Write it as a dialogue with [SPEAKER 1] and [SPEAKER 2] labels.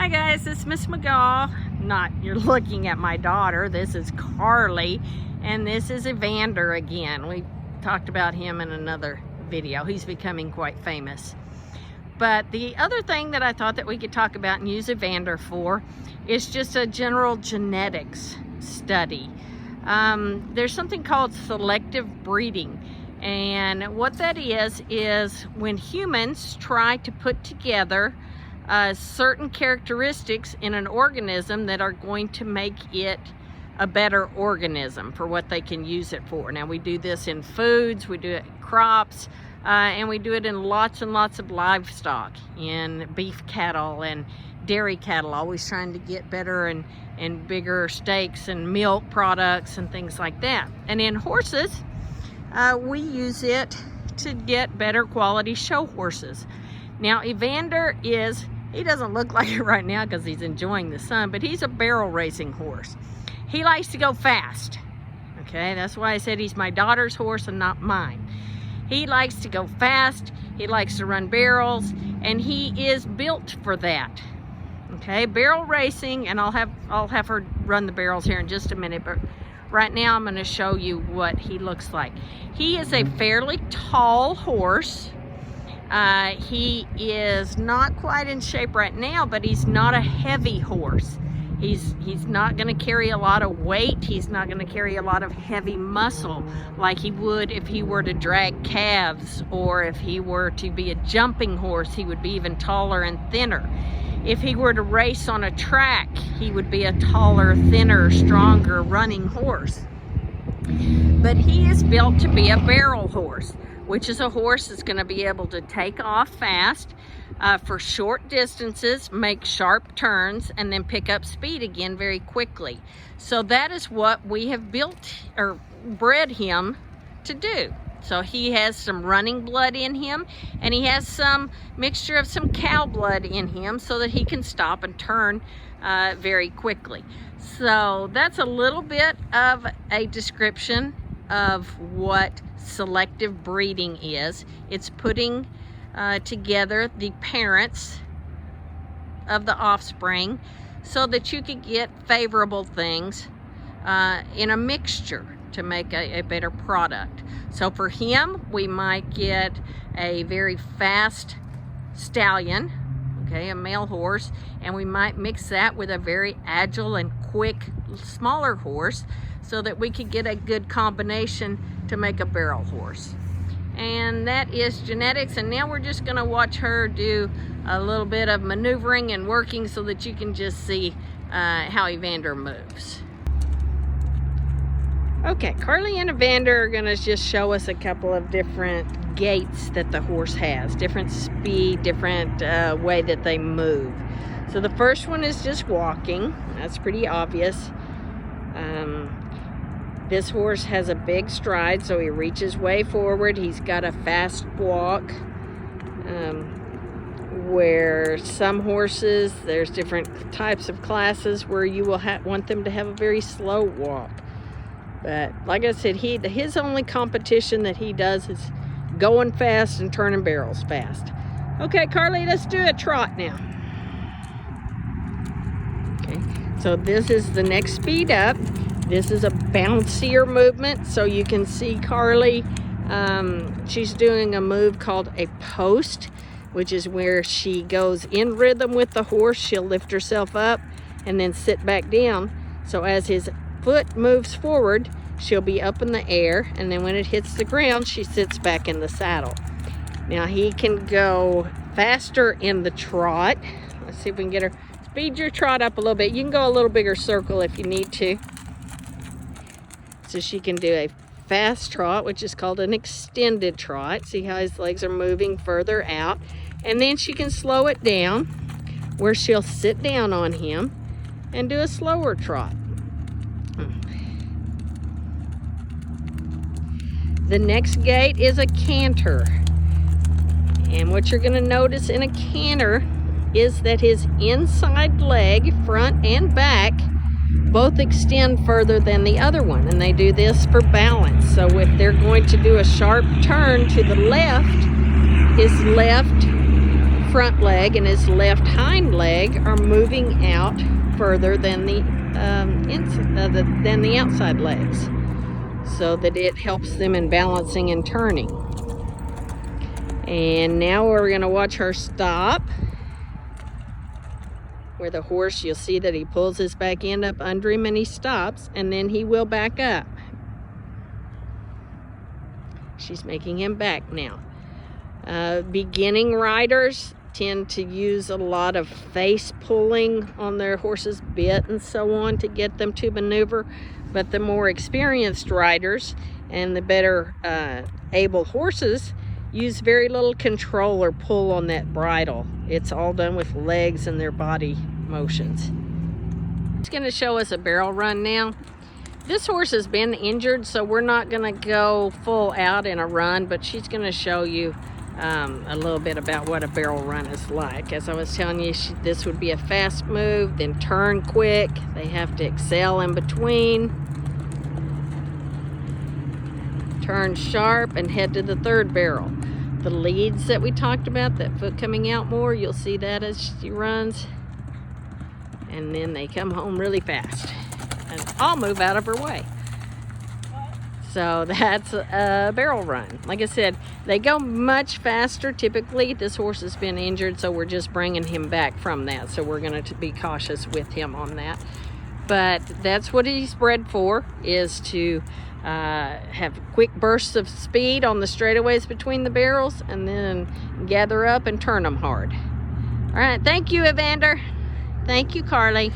[SPEAKER 1] Hi guys, this is Miss McGaugh. Not you're looking at my daughter. This is Carly, and this is Evander again. We talked about him in another video. He's becoming quite famous. But the other thing that I thought that we could talk about and use Evander for is just a general genetics study. There's something called selective breeding. And what that is when humans try to put together certain characteristics in an organism that are going to make it a better organism for what they can use it for. Now we do this in foods, we do it in crops, and we do it in lots and lots of livestock, in beef cattle and dairy cattle, always trying to get better and bigger steaks and milk products and things like that. And in horses, we use it to get better quality show horses. Now Evander he doesn't look like it right now because he's enjoying the sun, but he's a barrel racing horse. He likes to go fast. Okay, that's why I said he's my daughter's horse and not mine. He likes to go fast, he likes to run barrels, and he is built for that. Okay, barrel racing, and I'll have her run the barrels here in just a minute, but right now I'm going to show you what he looks like. He is a fairly tall horse. He is not quite in shape right now, but he's not a heavy horse. He's not going to carry a lot of weight. He's not going to carry a lot of heavy muscle like he would if he were to drag calves, or if he were to be a jumping horse, he would be even taller and thinner. If he were to race on a track, he would be a taller, thinner, stronger running horse. But he is built to be a barrel horse, which is a horse that's going to be able to take off fast for short distances, make sharp turns, and then pick up speed again very quickly. So that is what we have built or bred him to do. So he has some running blood in him, and he has some mixture of some cow blood in him so that he can stop and turn very quickly. So that's a little bit of a description of what selective breeding is. It's putting together the parents of the offspring so that you could get favorable things in a mixture to make a better product. So for him, we might get a very fast stallion, okay, a male horse, and we might mix that with a very agile and quick smaller horse so that we could get a good combination to make a barrel horse. And that is genetics. And now we're just going to watch her do a little bit of maneuvering and working so that you can just see how Evander moves. Okay, Carly and Evander are going to just show us a couple of different gaits that the horse has, different speed, different way that they move. So the first one is just walking. That's pretty obvious. This horse has a big stride, so he reaches way forward. He's got a fast walk, where some horses, there's different types of classes where you will want them to have a very slow walk. But like I said, his only competition that he does is going fast and turning barrels fast. Okay, Carly, let's do a trot now. Okay, so this is the next speed up. This is a bouncier movement, so you can see Carly, she's doing a move called a post, which is where she goes in rhythm with the horse. She'll lift herself up and then sit back down. So as his foot moves forward, she'll be up in the air, and then when it hits the ground, she sits back in the saddle. Now he can go faster in the trot. Let's see if we can get her. Speed your trot up a little bit. You can go a little bigger circle if you need to. So she can do a fast trot, which is called an extended trot. See how his legs are moving further out. And then she can slow it down, where she'll sit down on him and do a slower trot. The next gait is a canter. And what you're going to notice in a canter is that his inside leg, front and back, both extend further than the other one, and they do this for balance. So if they're going to do a sharp turn to the left, his left front leg and his left hind leg are moving out further than the outside legs, so that it helps them in balancing and turning. And now we're going to watch her stop, where the horse, you'll see that he pulls his back end up under him and he stops, and then he will back up. She's making him back now. Beginning riders tend to use a lot of face pulling on their horse's bit and so on to get them to maneuver, but the more experienced riders and the better able horses use very little control or pull on that bridle. It's all done with legs and their body motions. It's going to show us a barrel run now. This horse has been injured, so we're not going to go full out in a run, but she's going to show you a little bit about what a barrel run is like. As I was telling you, this would be a fast move, then turn quick. They have to excel in between. Turn sharp and head to the third barrel. The leads that we talked about, that foot coming out more, you'll see that as she runs. And then they come home really fast. And I'll move out of her way. So that's a barrel run. Like I said, they go much faster typically. This horse has been injured, so we're just bringing him back from that. So we're going to be cautious with him on that. But that's what he's bred for, is to have quick bursts of speed on the straightaways between the barrels, and then gather up and turn them hard. All right, thank you, Evander. Thank you, Carly.